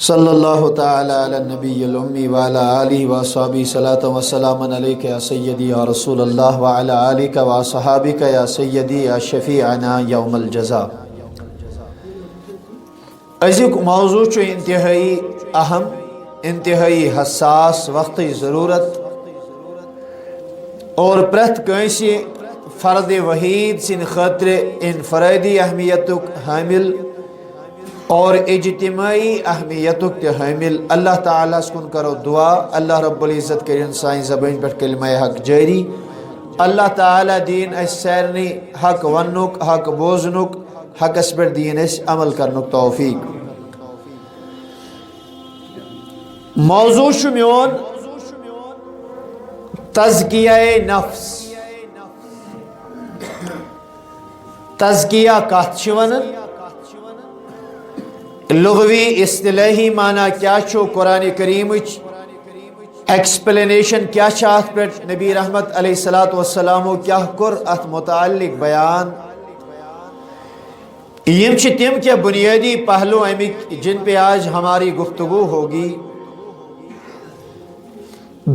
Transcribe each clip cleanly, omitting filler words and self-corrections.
صلی اللہ تعالی علی النبی الامی وعلی آلہ وصحبہ صلاۃ و سلام علیک یا سیدی یا رسول اللہ وعلی آلک وصحابک یا سیدی یا شفیعنا یوم الجزا۔ ازیک موضوع چھُ انتہائی اہم، انتہائی حساس، وقت ضرورت اور پرت کٲنٛسہِ فرد وحید سٕنٛدِ خٲطرٕ انفرادی اہمیتُک حامل اور اجتماعی اہمیتُک تہِ حامل۔ اللہ تعالیٰ ہس کُن کرو دعا، اللہ رب العزت کرن سانہِ زبٲنۍ پٮ۪ٹھ کلمہ حق جٲری۔ اللہ تعالیٰ دین اسہِ سارنٕے حق وننُک، حق بوزنُک، حقس پٮ۪ٹھ دین اسہِ عمل کرنُک توفیق۔ موضوع چھُ میون تزکیہ نفس۔ تزکیہ کتھ چھِ ونان، لغوی اصطلاحی معنی کیا چھو، قرآن کریمچ ایکسپلینیشن کیا چھِ اتھ پٮ۪ٹھ، نبی رحمت علیہ الصلوۃ والسلامو کیا کوٚر اتھ متعلق بیان۔ یم چھِ تم کیا بنیادی پہلو امک جن پہ آج ہماری گفتگو ہوگی۔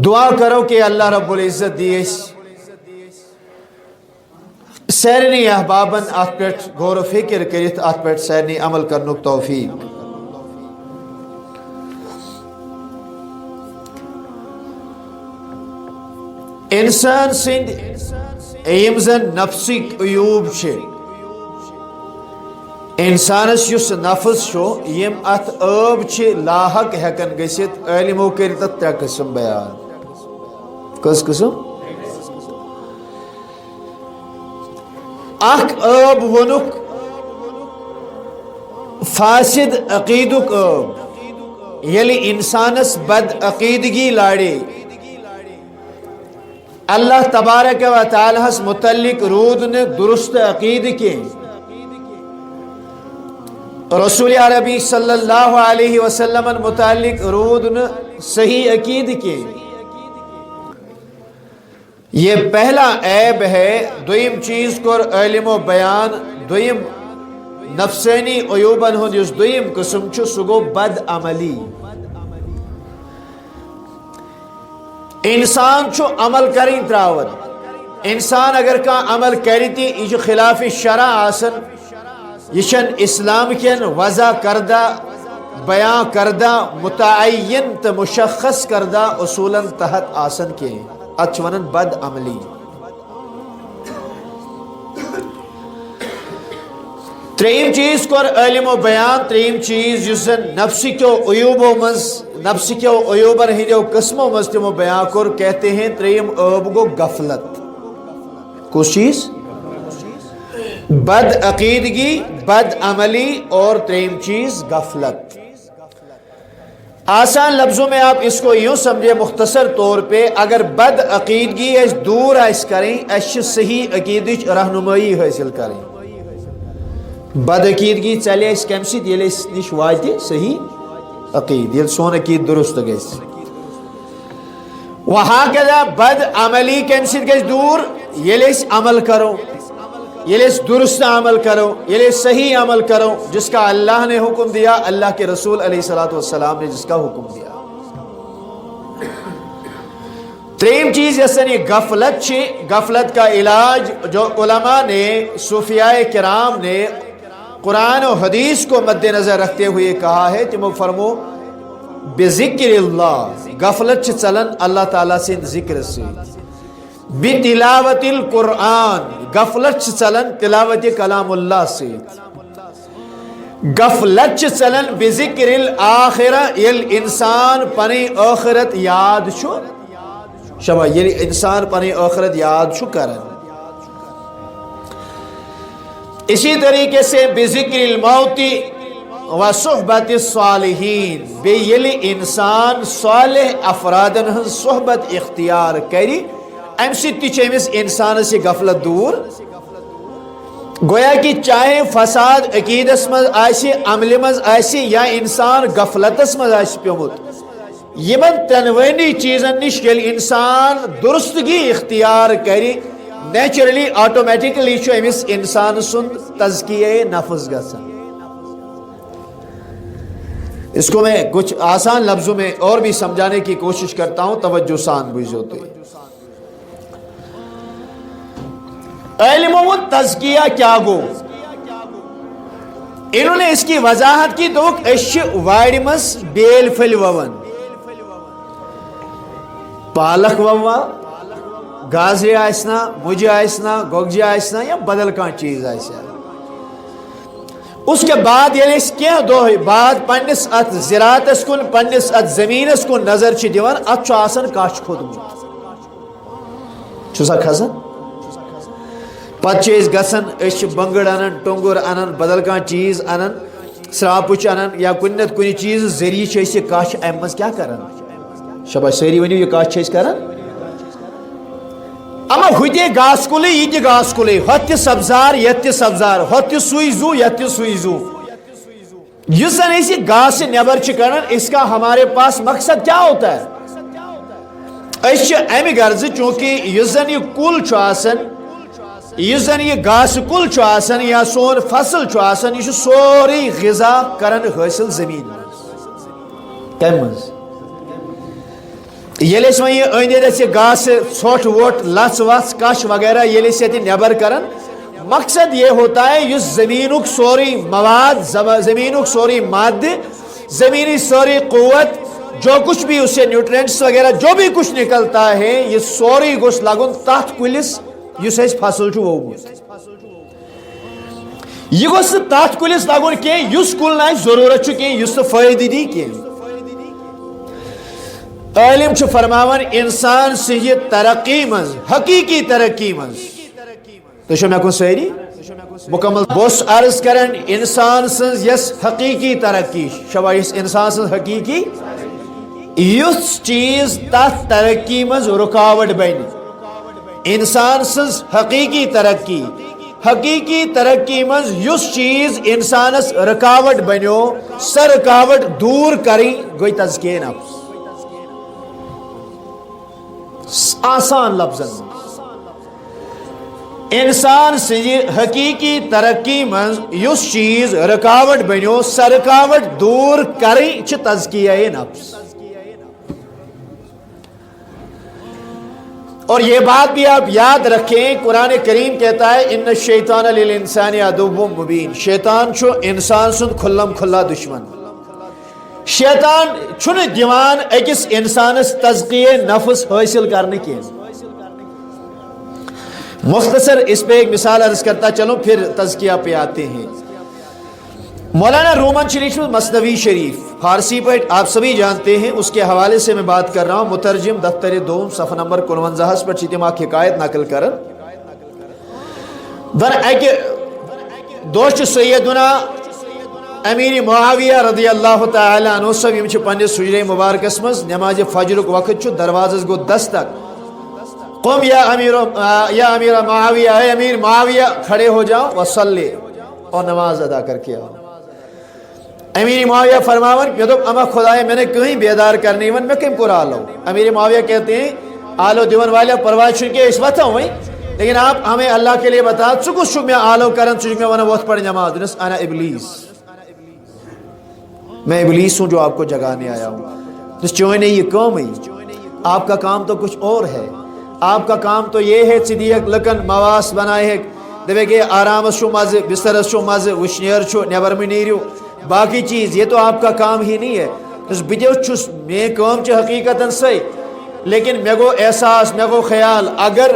دعا کرو کہ اللہ رب العزت دی سارنی احبابن ات پہ غور و فکر کرت ات پہ سارنی عمل کرنک توفیق۔ انسان سند یم زن نفسک عیوب چھ، انسانس یس نفس چھو یم ات عیب چھ لاحق ہیکن گژھت، علمو کرت ترے قسم بیان۔ کس قسم؟ اخ عیب ونک فاسد عقیدک عیب، یلی انسانس بد عقیدگی لاڑے، اللہ تبارک و تعالی ہس متعلق رود نے درست عقید کے، رسول عربی صلی اللہ علیہ وسلم متعلق رود نے صحیح عقید کے، یہ پہلا عیب ہے۔ دویم چیز کو علم و بیان، دویم نفسانی عیوبن ہند اس دویم قسم چھو سہ گو بد عملی۔ انسان چھو عمل کریں تراون، انسان اگر کا عمل کرتی یہ خلاف شرع آسن، یہ اسلام کین وضع کردہ، بیان کردہ، متعین تو مشخص کردہ اصولاً تحت آسن کے اتھ ونان بد عملی۔ تریم چیز کور علم و بیان، تریم چیز یس زن نفسی کیو عیوبو مز، نفسی کیو عیوبن ہندیو قسمو مز تمو بیان کور، کہتے ہیں تریم عیب گو غفلت۔ کس چیز؟ بد عقیدگی، بد عملی، اور تریم چیز غفلت۔ آسان لفظوں میں آپ اس کو یوں سمجھے مختصر طور پہ، اگر بد عقیدگی اس دور اس کریں، اس صحیح عقیدچ رہنمائی حاصل کریں۔ بد عقیدگی چلے اس کم سیت یل اس نش واتی صحیح عقید، یل سون عقید درست گیس۔ وہاکذا بد عملی کم سیت گیس دور یل اس عمل کرو، یل اس درست عمل کرو، یل اس صحیح عمل کرو جس کا اللہ نے حکم دیا، اللہ کے رسول علیہ الصلوۃ والسلام نے جس کا حکم دیا۔ تریم چیز یسنی غفلت چھ، غفلت کا علاج جو علماء نے، صوفیاء کرام نے قرآن و حدیث کو مد نظر رکھتے ہوئے کہا ہے، تمو فرمو بذکر اللہ، غفلت چھ چلن اللہ تعالیٰ سے ذکر سے، بتلاوت القرآن، غفلت چھ چلن تلاوت کلام اللہ سے، غفلت چھ چلن بذکر الآخرہ، یل انسان پنی آخرت یاد چھو شبہ، یل انسان پنی آخرت یاد چھو کرن۔ اسی طریقے سے بذکر الموت و صحبت الصالحین، بے یل انسان صالح افرادن ہن صحبت اختیار کری، ام ستی چیمس انسان سے غفلت دور۔ گویا کہ چاہے فساد عقیدس مز آسی، عمل مز آسی، یا انسان غفلتس مز آسی پیومت، یمن تنوینی چیزن نش یل انسان درستگی اختیار کری، نیچرلی آٹومیٹکلی چھو امس انسان سن تزکیہ نفس گژھان۔ اس کو میں کچھ آسان لفظوں میں اور بھی سمجھانے کی کوشش کرتا ہوں، توجہ سان بوجھوتے۔ علم و تزکیہ کیا گو؟ انہوں نے اس کی وضاحت کی، تو اش وارِ مس بیل پھل وون، پالک ووا، گازرِ آسنا، مجھے آسنا، گوگجہ آسنا یا بدل کان چیز آسنا، اس کے بعد یعنی اس کیا دو بعد پنس ات زراعتس کن پنس ات زمینس کن نظر چھ دیوان، ات چھ آسان کاش کھودمت چھسا کھسن، پتہ چھ اس گژھن اس بنگڑ انن، ٹونگر انن، بدل کان چیز انن، سراپچ انن یا کنت کنی چیز ذریعہ چھ اس کاش امس کیا کرن، شبہ سیری ونیو یہ کاش چھ اس کرن، اما ہوتے گاس کلی یہ گاس کلی، ہوت سبزار یت سبزار، ہوت سوئی زو یت سوئی زو، جس زن اسی گاس سے نیبر چکرن، اس کا ہمارے پاس مقصد کیا ہوتا ہے؟ اس امی غرض چونکہ یس زن یہ کل چھ آسن، یس زن یہ گاس کل چھ آسن یا سون فصل چھ آسن، یہ سوری غذا کرن حاصل زمین مز، یل وہ یہ اندر گاس ژھوٹ ووٹ لژ وژ کش وغیرہ یل یہ نیبر کرن، مقصد یہ ہوتا ہے اس زمینک سوری مواد، زمینک سوری مادہ، زمینی سوری قوت، جو کچھ بھی اس سے نیوٹرینٹس وغیرہ جو بھی کچھ نکلتا ہے، یہ سوری گوس لگن تحت کلس اس فصل وومت، یہ گوس تحت کلس لگن کی اس کل نا ضرورت کی اس فائدہ دی کی۔ علم چھ فرماون انسان سی ترقی مز، حقیقی ترقی مز، تو شو میں کو سیری مکمل بوس عرض کرن انسان سنز یس حقیقی ترقی، شبہ اس انسان سنز حقیقی یس چیز تحت ترقی مز رکاوٹ بین، انسان سنز حقیقی ترقی، حقیقی ترقی مز یس چیز انسانس رکاوٹ بنیو، سر رکاوٹ دور کری گوئی تزکیہ نفس، آسان لفظ انسان سی حقیقی ترقی مز یس چیز رکاوٹ بنیو، سر رکاوٹ دور کری چھ تزکیہ نفس۔ اور یہ بات بھی آپ یاد رکھیں، قرآن کریم کہتا ہے ان الشیطان للانسان عدو مبین، شیطان چھو انسان سن کھلم کھلا دشمن، شیطان چھن دیوان اکس انسانس تزکیہ نفس حاصل کرنے کی۔ مختصر اس پہ ایک مثال عرض کرتا چلوں پھر تزکیہ پہ آتے ہیں۔ مولانا رومن شریف مثنوی شریف فارسی پہ آپ سبھی جانتے ہیں، اس کے حوالے سے میں بات کر رہا ہوں، مترجم دفتر دوم صفحہ نمبر 59 پر چیتما حکایت نقل کرن در ایک دوست سیدنا امیر معاویہ رضی اللہ تعالی عنہ سب یم چھ پنس حجرے مبارکس مز نماز فجر وقت چھ دروازس گو دستک، قم یا امیر معاویہ، اے امیر معاویہ کھڑے ہو جاؤ وصلی، اور نماز ادا کر کے آؤ۔ امیر معاویہ فرماون کہ تو اما خدایا میں نے کہیں بیدار کرنی ون میں کم کو آلو، امیر معاویہ کہتے ہیں آلو دیون والے پرواہ چھن کے اس وقت ہوئی، لیکن آپ ہمیں اللہ کے لیے بتا چکس چھو میں آلو کرن چکس میں ونہ وقت پڑھ نماز دنس انا ابلیس، میں ابلیس ہوں جو آپ کو جگانے آیا ہوں، جس چوئے نے یہ کام ہی، آپ کا کام تو کچھ اور ہے، آپ کا کام تو یہ ہے صدیق لکن مواس بنائے ہے، دبے کہ آرام شو مزے بستر شو مزے وشنیر چھو نیبر میں نیریو باقی چیز، یہ تو آپ کا کام ہی نہیں ہے، اس بجو چھس میں کام چھ حقیقتاً صحیح، لیکن میں گو احساس میں گو خیال اگر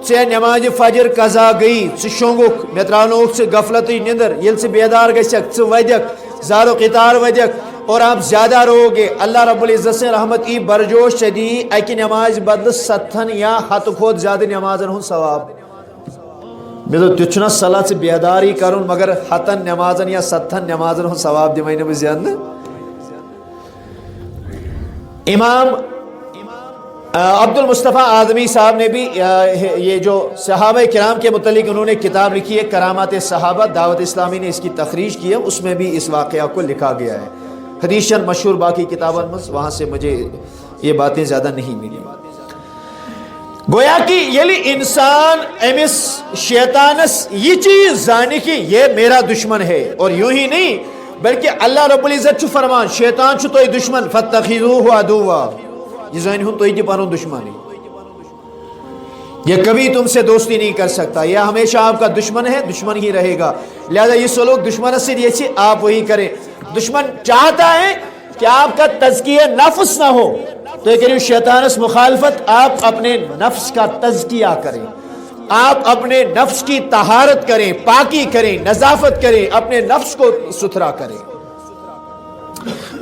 ژے نماز فجر قضا گئی ژٕ شونگُک مےٚ ترٛاونووُکھ ژٕ غفلتٕچ نِندر، ییٚلہِ ژٕ بیدار گژھکھ ژٕ ودکھ زارو قطار ودکھ اور آپ زیادہ رہو گے، اللہ رب العزت سے رحمت کی برجوش چدی اکہ نماز بدل 7 یا 7 کھوت زیادہ نمازن ہن ثواب، میں تو تیچھنا صلاح سے بیداری کرن مگر 7 نمازن یا 7 نمازن ہن ثواب دی میں زیادہ۔ امام عبد المصطفیٰ آدمی صاحب نے بھی یہ جو صحابہ کرام کے متعلق انہوں نے کتاب لکھی ہے کرامات صحابہ، دعوت اسلامی نے اس کی تخریج کی ہے، اس میں بھی اس واقعہ کو لکھا گیا ہے، حدیثاً مشہور باقی کتابوں میں وہاں سے مجھے یہ باتیں زیادہ نہیں ملی۔ گویا کہ یلی انسان امس شیطانس یہ چیز زانی کہ یہ میرا دشمن ہے، اور یوں ہی نہیں بلکہ اللہ رب العزت فرمان شیطان تو دشمن فاتخذوہ عدوا، یہ زین ہوں تو ہی پانو دشمنی، یہ کبھی تم سے دوستی نہیں کر سکتا، یہ ہمیشہ آپ کا دشمن ہے، دشمن ہی رہے گا، لہذا یہ سلوک دشمن سے دیچے آپ وہی کریں۔ دشمن چاہتا ہے کہ آپ کا تزکیہ نفس نہ ہو، تو یہ کریو شیطان اس مخالفت، آپ اپنے نفس کا تزکیہ کریں، آپ اپنے نفس کی طہارت کریں، پاکی کریں، نظافت کریں، اپنے نفس کو ستھرا کریں۔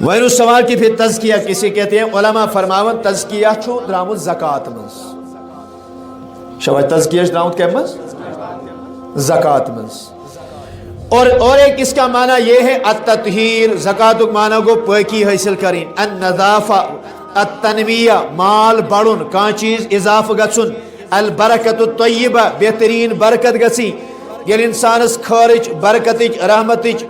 وین سوال کی پھر تزکیہ کسی کہتے ہیں، علماء فرماون تزکیہ چھو درامت زکاة منز، شواہ تزکیہ درامت کیا منز؟ زکاة منز۔ اور ایک اس کا معنی یہ ہے التطہیر، زکاة کا معنی کو پاکی حاصل کریں، النظافہ، التنمیہ مال بڑھن، کان چیز اضافہ گژھن، البرکت الطیبہ بہترین برکت گسی، یل انسانس خارج برکتچ رحمتچ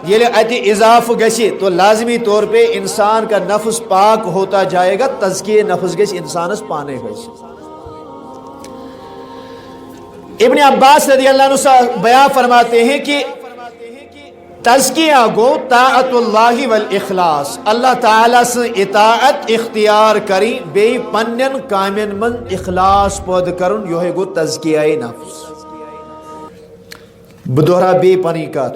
یل اتی اضافہ گسی تو لازمی طور پہ انسان کا نفس پاک ہوتا جائے گا، تزکیہ نفس گس انسانس پانے گسی۔ ابن عباس رضی اللہ عنہ بیان فرماتے ہیں کہ تزکیہ گو طاعت اللہ والاخلاص، اللہ تعالیٰ سے اطاعت اختیار کری، بے پنن کامن من اخلاص پود کرن، یہ گو تزکیہ نفس۔ بدورہ بے پنی کات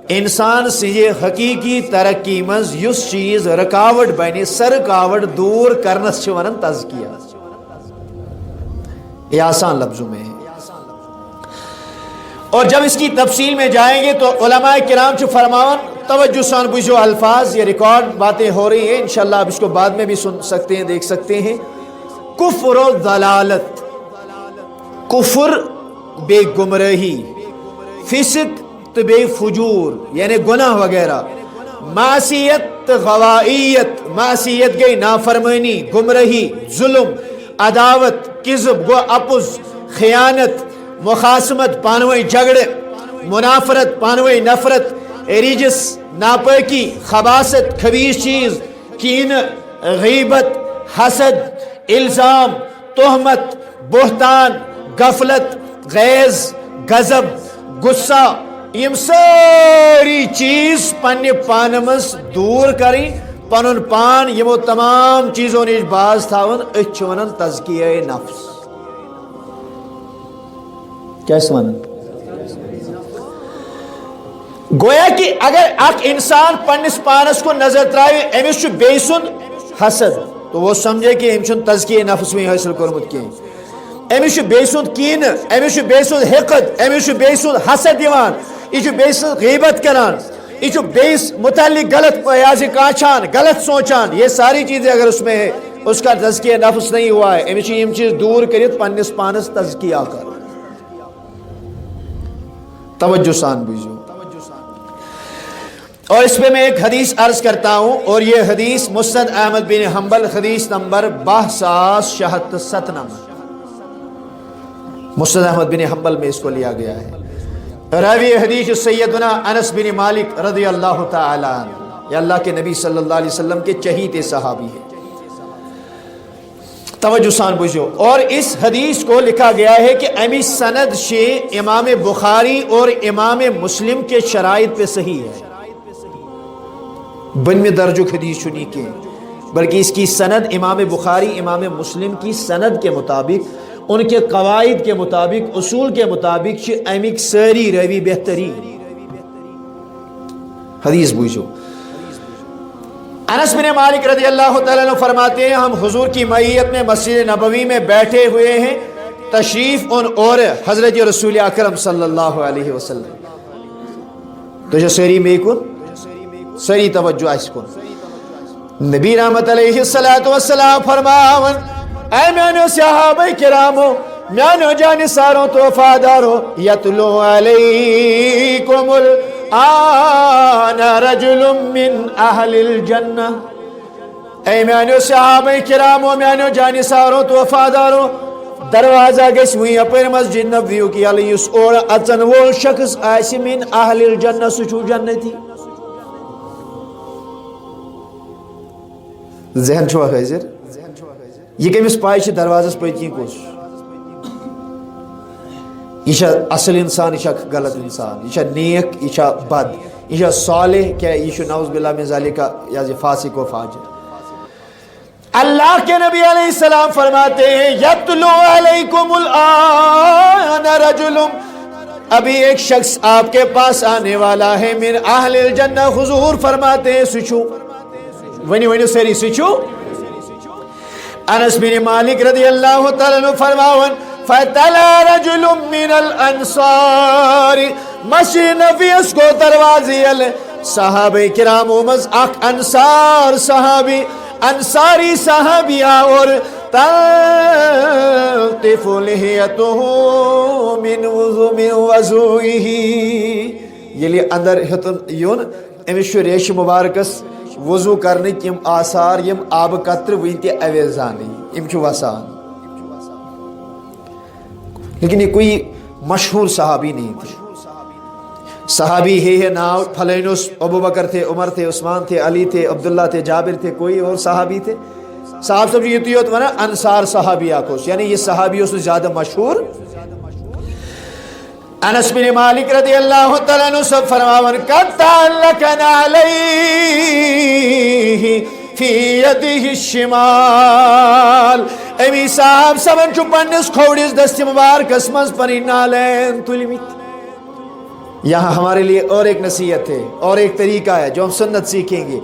انسان سے یہ حقیقی ترقی منز یس چیز رکاوٹ بنے، سر رکاوٹ دور کرنس چھ ونن تزکیہ، یہ آسان لفظوں میں ہے۔ اور جب اس کی تفصیل میں جائیں گے تو علماء کرام چھ فرماون توجہ سان بجھو الفاظ، یہ ریکارڈ باتیں ہو رہی ہیں، انشاءاللہ آپ اس کو بعد میں بھی سن سکتے ہیں، دیکھ سکتے ہیں۔ کفر و ضلالت، کفر بے گمراہی، فسق تو بے فجور یعنی گناہ وغیرہ، معصیت غوائیت، معصیت گئی نافرمانی، گمراہی، ظلم، عداوت، کذب گو اپز، خیانت، مخاصمت پانوئی جھگڑے، منافرت پانوئی نفرت، ریجس ناپاکی، خباثت خبیث چیز، کین، غیبت، حسد، الزام، تہمت، بہتان، غفلت، غیظ، غضب، غصہ، یم ساری چیز پنہ پان مز دور کریں، پنن پان یمو تمام چیزوں نش باز تھاون، اچھ ونن تزکیہ نفس۔ کیسے ونن؟ گویا کہ اگر اک انسان پنس پانس کو نظر تراوی امس چھ بیٚیہِ سُنٛد حسد، تو وہ سمجھے کہ ام چھُنہٕ تزکیہ نفس میں حاصل کوٚرمُت کینٛہہ، امس چھ بیٚیہِ سُنٛد کینہ، امس چھ بیٚیہِ سُنٛد حقد، امس چھ بیٚیہِ سُنٛد حسد دِوان، یہ چھ بیٚیہِ سٕنٛز غیبت کران، یہ چھ بیٚیِس متعلق غلط یازِ کانچھان، غلط سوچان، یہ ساری چیزیں اگر اس میں ہے، اس کا تزکیہ نفس نہیں ہوا ہے، امس چھ یم چیز دور کرت پنس پانس تزکیہ کر۔ توجہ سان بوجھو۔ اور اس پہ میں ایک حدیث عرض کرتا ہوں، اور یہ حدیث مسند احمد بن حنبل حدیث نمبر 6267 نمبر، مسند احمد بن حنبل میں اس کو لیا گیا ہے۔ راوی حدیث سیدنا انس بن مالک رضی اللہ تعالی عنہ، یہ اللہ کے نبی صلی اللہ علیہ وسلم کے چہیتے صحابی ہیں۔ توجہ سان بوجھو۔ اور اس حدیث کو لکھا گیا ہے کہ امی سند سے امام بخاری اور امام مسلم کے شرائط پہ صحیح ہے، بن میں درج حدیث چنی کے، بلکہ اس کی سند امام بخاری امام مسلم کی سند کے مطابق، ان کے قواعد کے مطابق، اصول کے مطابق امیک ساری روی بہترین حدیث بوجھو۔ انس بن مالک رضی اللہ تعالیٰ عنہ فرماتے ہیں، ہم حضور کی معیت میں مسجد نبوی میں بیٹھے ہوئے ہیں، تشریف ان اور حضرت رسول اکرم صلی اللہ علیہ وسلم، تو جو سری میں کن سری توجہ اس کن، نبی رحمت علیہ السلام فرماون، اے میانو صحابہ کرامو، میانو جانساروں تو وفادارو، یتلو علیکم الآن رجل من اہل الجنہ، اے میانو صحابہ کرامو، میانو جانساروں تو وفادارو، دروازہ گیس ہوئی اپنے مسجد نبویو کی علیہ اس اور اچن وول شخص آئیسی من اہل الجنہ سچو جنتی، ذہن چھوا خیزر، یہ کمیس پائش دروازہ پہنچی کس، یہ اصل انسان، یہ غلط انسان، یہ نیک، یہ بد، یہ صالح کیا یہ نعوذ باللہ من ذالک یا فاسق و فاجر. اللہ کے نبی علیہ السلام فرماتے ہیں یتلو علیکم الآن رجل، ابھی ایک شخص آپ کے پاس آنے والا ہے، من اہل الجنہ، حضور فرماتے ہیں سچو ونی سری سچو. انس بن مالک رضی اللہ تعالیٰ عنہ فرماون فتلا رجل من الانصار، مسجد نبی اس کو دروازی صحابہ کرام مز اخ انصار صحابی، انصاری صحابی اور تلطف لحیته من وضوئه، یلی اندر ہتن یون امس ریش مبارکس وضو کرنے یم آثار یم آب قطر ونتہ اویزانی یم وسان، لیکن یہ کوئی مشہور صحابی نہیں تھے. صحابی ہے ناو فلینس، ابو بکر تھے، عمر تھے، عثمان تھے، علی تھے، عبداللہ تھے، جابر تھے، کوئی اور صحابی تھے. صاحب سب یہ تو ورنہ انصار صحابی آکوس، یعنی یہ صحابیوں سے زیادہ مشہور. انس بن مالک رضی اللہ تعالیٰ عنہ سب فرماون قد تعلقنا علیہ فی یدہ الشمال، امی صاحب سبن چو پنس کھوڑیس دست مبارکس مز پنی نالین تلمیت. یہاں ہمارے لیے اور ایک نصیحت ہے اور ایک طریقہ ہے جو ہم سنت سیکھیں گے.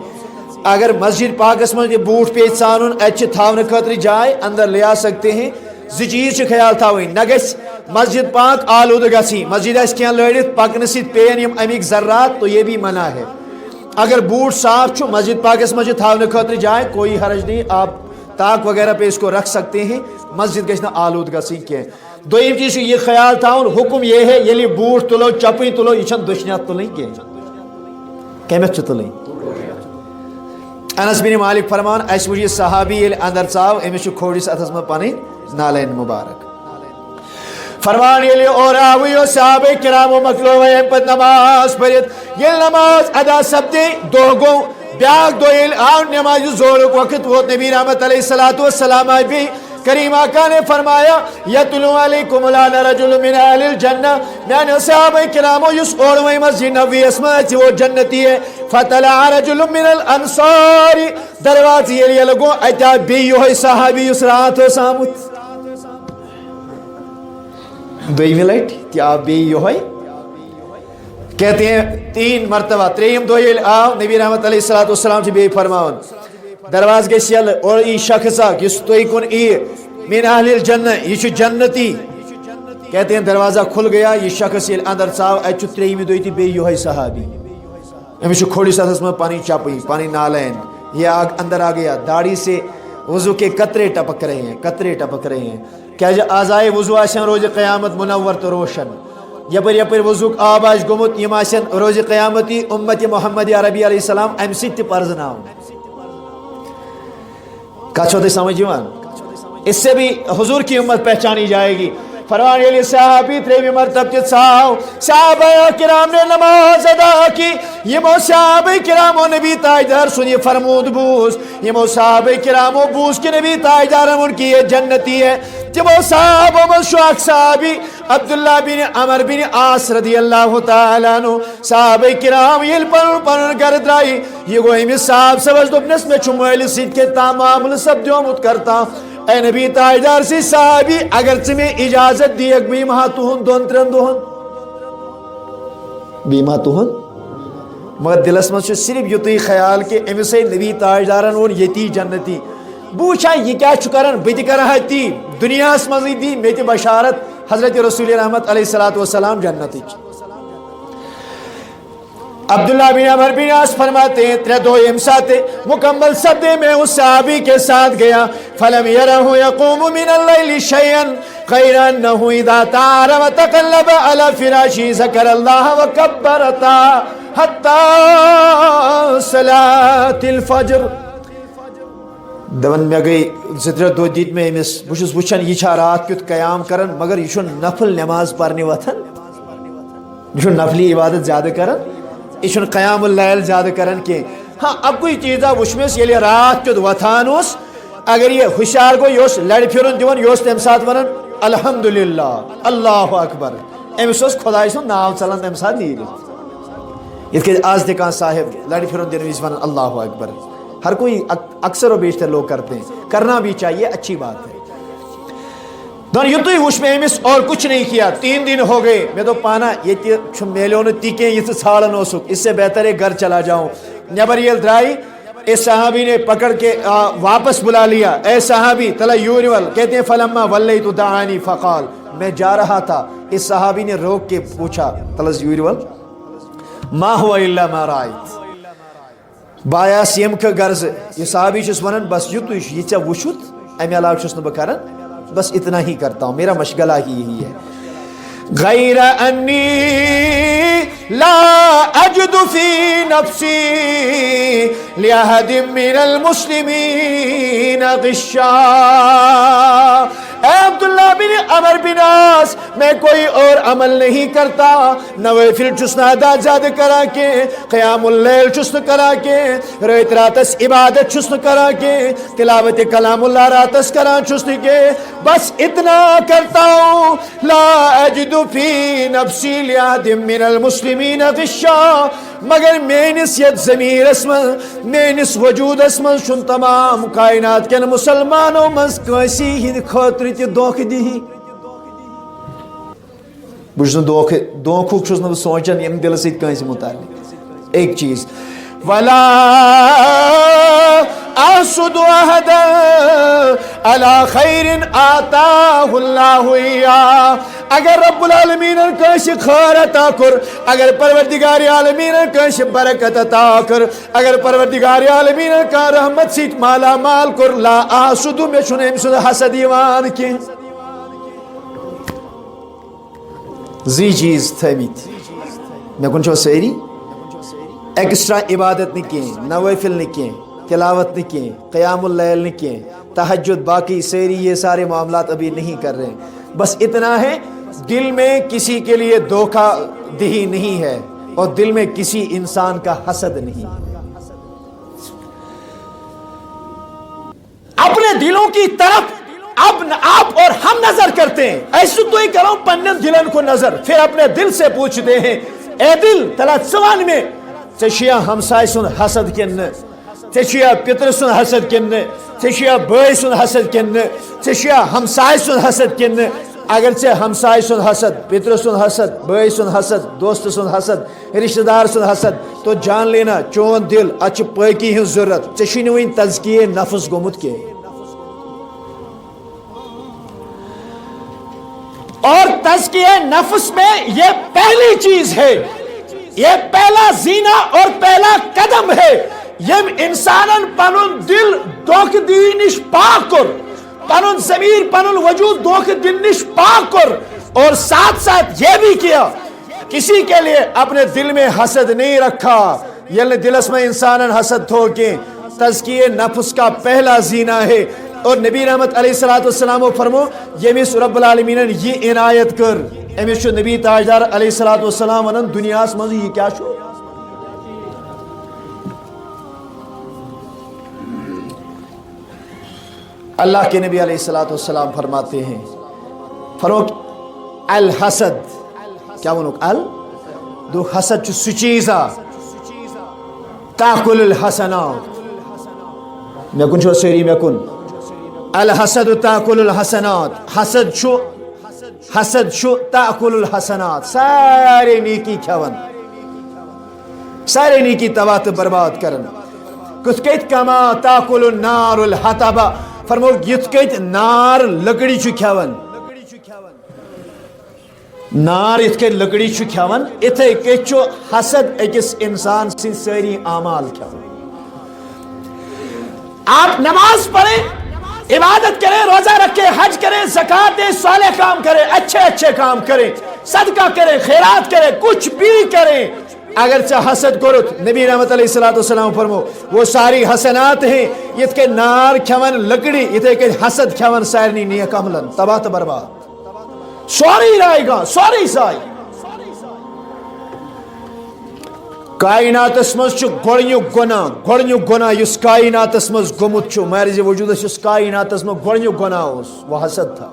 اگر مسجد پاکس مجھ بوٹ پیچ سانون اچھ تھاون خطر جائے اندر لے آ سکتے ہیں. زی چیز خیال تھاویں نہ گژھِ مسجد پاک آلودہ گژھی، مسجد آسہِ کینٛہہ لٲڑِتھ پکنہٕ سۭتۍ پیٚیَن یِم امیِکۍ ذرات تو یہ بھی منع ہے. اگر بوٹ صاف چھُ مسجد پاکس مجھ تھاونہٕ خٲطرٕ جائے کوئی حرج نہیں، آپ تاک وغیرہ پہ اس کو رکھ سکتے ہیں، مسجد گژھِ نہٕ آلود گژھٕنۍ کینٛہہ. دویم چیز یہ خیال تھاؤن حکم یہ ہے یلی بوٹ تلو چپی تلو یہ چھن دشنیات تلیں کی کیمت چھ تلیں. انس بن مالک فرمان اس وجہ صحابی یلی اندر چاو امیش کھوڑیس اتھس میں پانی نالین مبارک فرمان یلی اور آویو صحابہ کرام و مکلو ہے پت نماز پڑھت یل نماز ادا سبدے دو گو بیاگ دو یل آن نماز زور وقت وہ نبی رحمت علیہ السلام آئی بھی کریم آقا نے فرمایا یتلو علیکم الان رجل من اہل الجنہ، میں نے صحابہ کرامو یس اوڑوئی مسجد نبی اسماء چی وہ جنتی ہے. فتلع رجل من الانصار، دروازی یہ لگو اتا بیو ہے صحابی اس رات و سامت دوئی ملائٹ تی آپ بیو ہے کہتے ہیں 3 مرتبہ تریم دوئی آو نبی رحمت علیہ السلام چی بے فرماون درواز گیس یل اور ای شخص یس توئی کن ای من اہل الجنہ یہ جنتی، کہتے ہیں دروازہ کھل گیا یہ شخص یل اندر چاو اچھو تریمی دوئی تی بے یو ہے صحابی ہمیشہ کھوڑی ساتھ میں پانی چاپی پانی نالین یہ آگ اندر آ گیا، داڑھی سے وضو کے قطرے ٹپک رہے ہیں قطرے ٹپک رہے ہیں. کیا جو آزائے وضو آسن روز قیامت منور تو روشن، یپر وضو آب آس گمت یم آسن روز قیامتی امت محمد عربی علیہ السلام ام ست پرزناؤ. کچھ ہوتے سمجھ جوان اس سے بھی حضور کی امت پہچانی جائے گی. فرمان علی صحابی تریوی مرتب کے صحابہ کرام نے نماز ادا کی، یمو صحابہ کرام و نبی تاجدار سنی فرمود بوس، یمو صحابہ کرام و بوس کے نبی تاجدار ان کی یہ جنتی ہے. تمو صحابہ میں شوق صحابی عبداللہ بن عمر بن عاص رضی اللہ تعالیٰ عنہ صحابہ کرام یل پنن گرد رائی یہ گوئی میں صاحب سبز دبنس میں چمویل سید کے تمام سب دیومت کرتا. اے نبی تاجدار سی صحابی اگر تمہیں اجازت دی اک بیمہ توہن دون ترن دوہن بیمہ توہن مگر دلس میں سے صرف یوتی خیال کہ امی سے نبی تاجدارن اور یتی جنتی بوچھا یہ کیا چکرن بیتی کرہتی دنیا اس مزید دی میتی بشارت حضرت رسول رحمت علیہ السلام جنتی. عبداللہ بن عمر بن عاص فرماتے ہیں 3 دو امساتے مکمل صدے میں اس صحابی کے ساتھ گیا. فلم یرہو یقوم من اللیل شیئن غیر انہو اذا تعار و تقلب علی فراشی ذکر اللہ و کبرتا حتی صلاة الفجر. دون میں گئی زدر دو دیت میں امس بشس وچھن یہ چھا رات کیت قیام کرن مگر یہ چھن نفل نماز پڑھنے وطن یہ چھن نفلی عبادت زیادہ کرن یہ چھن قیام اللیل زیادہ کرن کے. ہاں اب کوئی چیزا وچھمس یلی رات کیت وطان اس اگر یہ ہوشیار کو یوس لڑ پھرن دیون یوس تم ساتھ ونن الحمدللہ اللہ اکبر امس اس خدای سن نام چلن تم ساتھ نیرت یت کہ آج تک صاحب لڑ پھرن دن وز ون اللہ اکبر، ہر کوئی اکثر و بیشتر لوگ کرتے ہیں، کرنا بھی چاہیے، اچھی بات ہے۔ دن یتھے وچ میں امس اور کچھ نہیں کیا، 3 دن ہو گئے، میں تو پانا یہ میلیو نا تیکیں یہ ژھانڈن اوسک، اس سے بہتر ہے گھر چلا جاؤں۔ نیبر یل درائی، اس صحابی نے پکڑ کے واپس بلا لیا، اے صحابی تلا یور ول، کہتے ہیں فلما ولیت دعانی فقال، میں جا رہا تھا، اس صحابی نے روک کے پوچھا تلس یور ول ما ہوا الا ما رایت، بایا سیم کا غرض یہ صحابی چھس ونن بس یتو یہ ژے وچھت امہ علاوہ چھس نہ بہ کران، بس اتنا ہی کرتا ہوں، میرا مشغلہ ہی یہی ہے۔ غیر انی لا اجد فی نفسی لأحد من المسلمین غشا، اے عبداللہ بن عمر بن عاص، میں کوئی اور عمل نہیں کرتا، نوافل چھس نہ ادا زیادہ کرا کے، قیام اللیل چھس نہ کرا کے، رات راتس عبادت چھس نہ کرا کے، تلاوت کلام اللہ راتس کرا چھس نہ کے، بس اتنا کرتا ہوں، لا اجد فی نفسی لأحد من المسلمین غشا، مگر میانس یت ضمیر اسمن میانس وجود اسمن شن تمام کائنات کن مسلمانوں مز کنسی ہند خاطر تہ دھوکہ دی، بہت دھوکھک چھس نہ سوچان یم دل ست کنسی متعلق۔ ایک چیز ولا احسد احدا علی خیر آتاہ اللہ ایاہ، اگر رب العالمین کنس خیر عطا کر، اگر پروردگار عالمین کنس برکت عطا کر، اگر پروردگار عالمین کا رحمت سیت مالا مال کر، لا احسد میں چھن ام سن حسد یوان کی زی چیز تھمیت میں کن چھو سیری ایکسٹرا عبادت نہیں کیں، نوافل نہیں کیں، تلاوت نہیں کیں، قیام اللیل نہیں کیں، تہجد، باقی سیری یہ سارے معاملات ابھی نہیں کر رہے ہیں، بس اتنا ہے دل میں کسی کے لیے دھوکہ دہی نہیں ہے اور دل میں کسی انسان کا حسد نہیں ہے۔ اپنے دلوں کی طرف اب آپ اور ہم نظر کرتے ہیں، ایسے تو ہی کرو پنن دلن کو نظر، پھر اپنے دل سے پوچھتے ہیں اے دل تلا سوان میں ژےٚ ہمسائے سن حسد کن ژےٚ پتر سن حسد کن ژےٚ بٲے سن حسد کن ژےٚ ہمسائے سن حسد کن، اگر ژےٚ ہمسائے سن حسد، پتر سن حسد، بٲے سن حسد، دوست سن حسد، رشتہ دار سن حسد، تو جان لینا چون دل اتھ چھ پاکی ہن ضرورت، ژےٚ چھی نہٕ وٕنہِ تزکیہ نفس گوٚمُت کینٛہہ، اور تزکیہ نفس میں یہ پہلی چیز ہے، یہ پہلا زینہ اور پہلا قدم ہے، یم انسانن پنن دل دھوکہ دی نش پاک کر، پنن ضمیر پنن وجود دھوکہ دن نش پاک کر، اور ساتھ ساتھ یہ بھی کیا کسی کے لیے اپنے دل میں حسد نہیں رکھا، یعنی دلس میں انسانن حسد تھوکیں، تزکیہ نفس کا پہلا زینہ ہے۔ اور نبی رحمت علیہ السلام فرمو یمس رب العالمین یہ عنایت کر، امس نبی تاجدار علیہ السلام ونن دنیا مز یہ کیا چھو، اللہ کے نبی علیہ السلام فرماتے ہیں، فروق الحسد کیا ونوک دو حسد چھ سچیزا تاکل الحسنات، میں کن چھو سیری میں کن الحسد تاکل الحسنات، حسد چھو تاکل الحسنات، سارے نیکی کھون، سارے نیکی تباہ تو برباد کرن، کت کت کما تاکل النار الحطب، فرمو یت کت نار لکڑی چھ کھون، نار یت کت لکڑی چھ کھون، اتھے کت چھو حسد اکس انسان سے ساری اعمال کھون۔ آپ نماز پڑھیں، عبادت کریں، روزہ رکھیں، حج کریں، زکوٰۃ دیں، صالح کام کریں، اچھے کام کریں، صدقہ کریں، خیرات کریں، کچھ بھی کریں، اگر چاہ حسد کرت، نبی رحمت علیہ السلام فرمو وہ ساری حسنات ہیں، یہ کہ نار کھون لکڑی، یہ کہ حسد کھون سارنی نیک عملن، تباہ تو برباد، سوری رائے گا، سوری سائی۔ کائنات مز گۄڈنیُک گناہ یُس کائنات مز گوٚمُت چھُ مارج وجودس یُس کائنات مز گۄڈنیُک گناہ اوس وہ حسد تھا،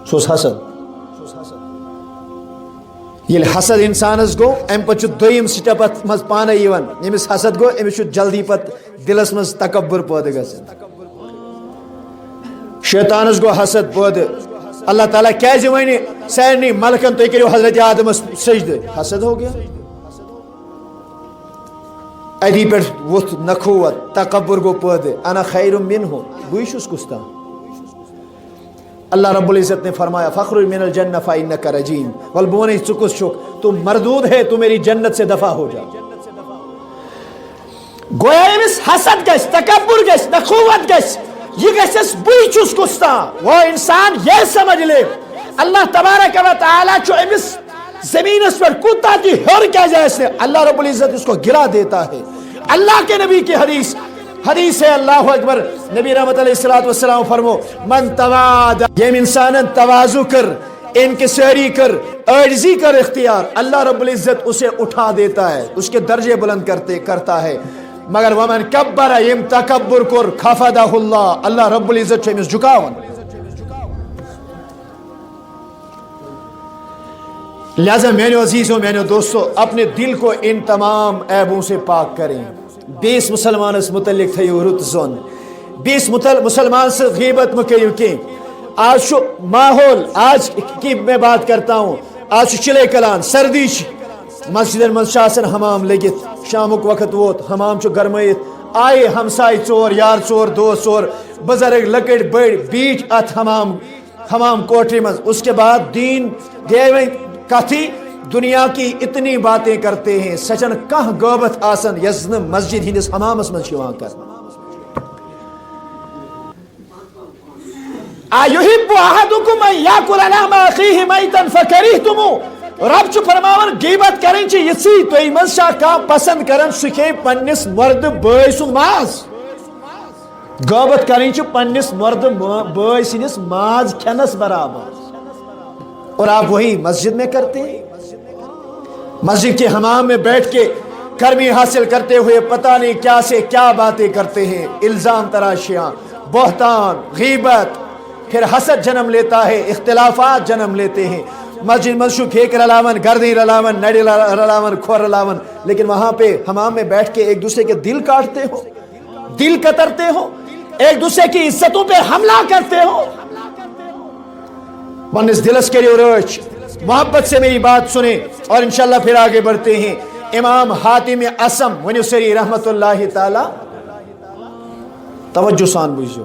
سُہ اوس حسد۔ یل حسد انسانس گو ام پہ دویم سٹیپ ات مز پانے یوان یمس حسد گو امس جلدی پت دلس مز تکبر پید گژھان شیطانس گو حسد پید اللہ تعالیٰ کیازِ ونہِ سارنٕے ملکن تُہۍ کٔرِو حضرت آدمس سجدٕ حسد ہو گیا ادی پہ ووتھ نکھوت تکبر گو پید انا خیر منہ بے چھُس کُستام اللہ رب العزت نے فرمایا فخر من الجنہ فإنک رجیم ول بونے چکس چھک تو مردود ہے تو میری جنت سے دفع ہو جا گویا امس حسد گژھِ تکبر گژھِ نخوت گژھِ یہ گژھس بے چھُس کُستام وہ انسان یہ سمجھ لے اللہ تبارک و تعالیٰ چھُ امس زمینس پر کوتا کی ہر کیا جیسے اللہ رب العزت اس کو گرا دیتا ہے اللہ کے نبی کی حدیث ہے اللہ اکبر نبی رحمت علیہ السلام فرمو من تواضع یم انسان تواضع کر انکساری کر عاجزی کر اختیار اللہ رب العزت اسے اٹھا دیتا ہے اس کے درجے بلند کرتا ہے مگر ومن کبر یم تکبر کر خفضہ اللہ رب العزت چھُ أمِس جھُکاوان لہذا میانو عزیزوں میانو دوستو اپنے دل کو ان تمام عیبوں سے پاک کریں بیس مسلمانس متعلق تھیو رت زون بیس مسلمان سے غیبت مکریو کی آج ماحول آج کی میں بات کرتا ہوں آج چلے کلان سردی مسجد من شاسن حمام لگت شامک وقت ووت حمام گرمائت آئے ہمسائے ژور یار ژور دوست ژور بزرگ لکٹ بڑ بیچ ات حمام کوٹری من اس کے بعد دین کتھی دنیا کی اتنی باتیں کرتے ہیں سچن کہاں غیبت آسن یزن مسجد ہندس حمامس من شوان کر ایحب احدکم ان یاکل لحم اخیہ میتا فکرہتموہ رب چھ فرماون غیبت کریں چھ یسی توئی من شاہ کا پسند کرن سکھے پنس مرد بٲے سُنٛد ماز غیبت کریں چھ پنس مرد بٲے سٕنٛدِس ماز کھینس برابر اور آپ وہی مسجد میں کرتے ہیں مسجد کے حمام میں بیٹھ کے گرمی حاصل کرتے ہوئے پتہ نہیں کیا سے کیا باتیں کرتے ہیں الزام تراشیاں بہتان غیبت پھر حسد جنم لیتا ہے اختلافات جنم لیتے ہیں مسجد منشو پھیک رلاون گردی رلاون نڑی رلاون کھور رلاون لیکن وہاں پہ حمام میں بیٹھ کے ایک دوسرے کے دل کاٹتے ہو دل کترتے ہو ایک دوسرے کی عزتوں پہ حملہ کرتے ہو پنس دلس کریو رچ محبت سے میری بات سنیں اور انشاءاللہ پھر آگے بڑھتے ہیں امام حاتم اصم ونیو سری رحمت اللہ تعالی توجہ سان بوجھو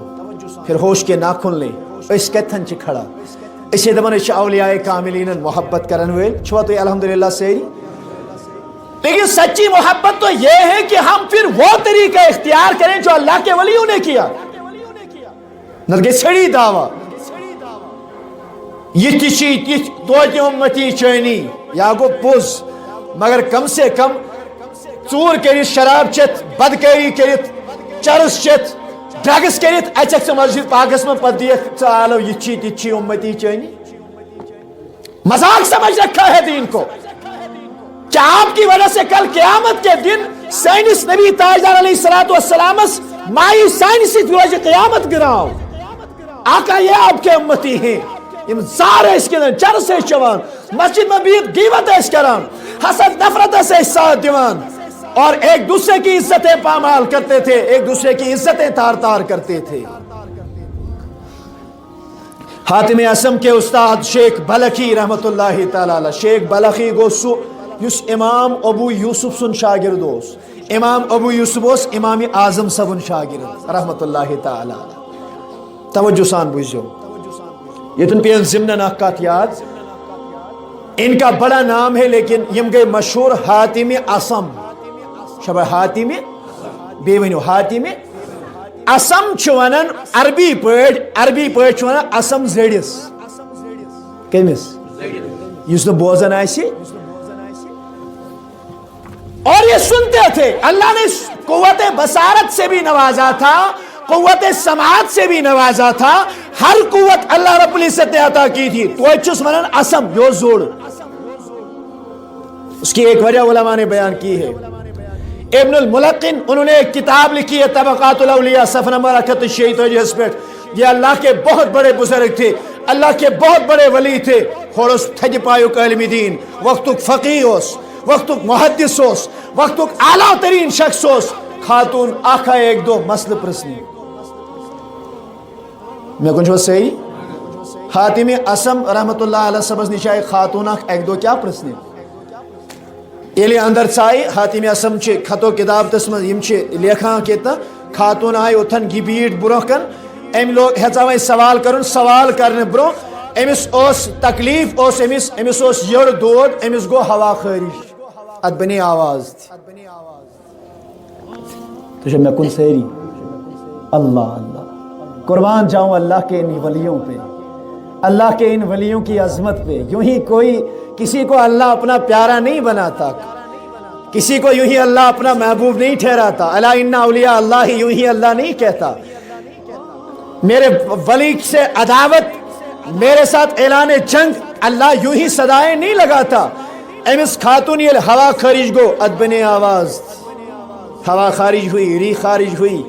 پھر ہوش کے ناخن لیں اس کتھن چھ کھڑا اسے دمن اولیاء کاملین محبت کرن ہوئے چھوا تو الحمدللہ سہی لیکن سچی محبت تو یہ ہے کہ ہم پھر وہ طریقہ اختیار کریں جو اللہ کے ولیوں نے کیا نرگے چھڑی دعویٰ یہ تیچی توتی امتی چینی یا گو پوز مگر کم سے کم چور کریت شراب چت بدکاری کریت چرس چت ڈرگس کریت اچھک سے مسجد پاکس میں پت دیت چالو یہ تیچی امتی چینی مذاق سمجھ رکھا ہے دین کو کیا آپ کی وجہ سے کل قیامت کے دن سائنس نبی تاجدار علیہ السلام مائی سائنسی وجہ قیامت گراؤ آقا یہ آپ کے امتی ہیں یم زار اس کے دن چرس ہے چوان مسجد میں بیت غیبت ہے اس کران حسد نفرت سے ساتھ دیوان اور ایک دوسرے کی عزتیں پامال کرتے تھے ایک دوسرے کی عزتیں تار تار کرتے تھے حاتم اصم کے استاد شیخ بلخی رحمت اللہ تعالی شیخ بلخی گو سو یس امام ابو یوسف سن شاگرد اوس امام ابو یوسف اوس امام اعظم صبن شاگرد رحمت اللہ تعالی توجہ سان بوجھو یہ پین ضمن اکات یاد ان کا بڑا نام ہے لیکن یم گئے مشہور حاتم اصم شبہ حاتم بے ونیو حاتم اصم چھوانن عربی پٲٹھۍ چھوانن اصم زڑس کمس یس بوزن آسی اور یہ سنتے تھے اللہ نے قوت بصارت سے بھی نوازا تھا قوت سماعت سے بھی نوازا تھا ہر قوت اللہ رب العزت نے عطا کی تھی تو چس منن اسم جو زوڑ اس کی ایک وجہ علماء نے بیان کی ہے ابن الملقن انہوں نے ایک کتاب لکھی ہے طبقات الاولیاء صفحہ نمبر 38 پر یہ اللہ کے بہت بڑے بزرگ تھے اللہ کے بہت بڑے ولی تھے ہوڑس تھدِ پایُک عالمِ دین، وقتُک فقی اوس، وقتُک محدث اوس، وقتُک اعلیٰ ترین شخص اوس، خاتون اکھ آیہِ ایک دۄہ مسلہٕ پرژھنہِ، مےٚ کُن چھُوا صحیح؟ حاتم اسم رحمۃ اللہ علیہ صبس نش آئی خاتون اکھ اکہ دۄہ کیٛاہ پرژھنہِ، ییٚلہِ اندر ژایہِ حاتم اسم چھِ خطو کتابتس منٛز یِم چھِ لیکھان کہِ خاتون آیہِ اوٚتھن یہِ بیٖٹھ برونٛہہ کن، أمۍ لوگ ہیژا وۄنۍ سوال کرُن، سوال کرنہٕ برونٛہہ أمِس اوس تکلیٖف اوس أمِس اوس یٔڑ دود، أمِس گوٚو ہوا خٲرِج، اتھ بنے آواز تہِ، تُہۍ چھِو مےٚ کُن سٲری؟ اللہ اللہ، قربان جاؤں اللہ کے ان ولیوں پہ، اللہ کے ان ولیوں کی عظمت پہ۔ یوں ہی کوئی کسی کو اللہ اپنا پیارا نہیں بناتا، کسی کو یوں ہی اللہ اپنا محبوب نہیں ٹھہراتا، الا ان اولیاء اللہ یوں ہی اللہ نہیں کہتا۔ میرے ولی سے عداوت، میرے ساتھ اعلان جنگ، اللہ یوں ہی صدائیں نہیں لگاتا۔ امس خاتون یہ ہوا خارج گو، ادبن آواز، ہوا خارج ہوئی، ری خارج ہوئی،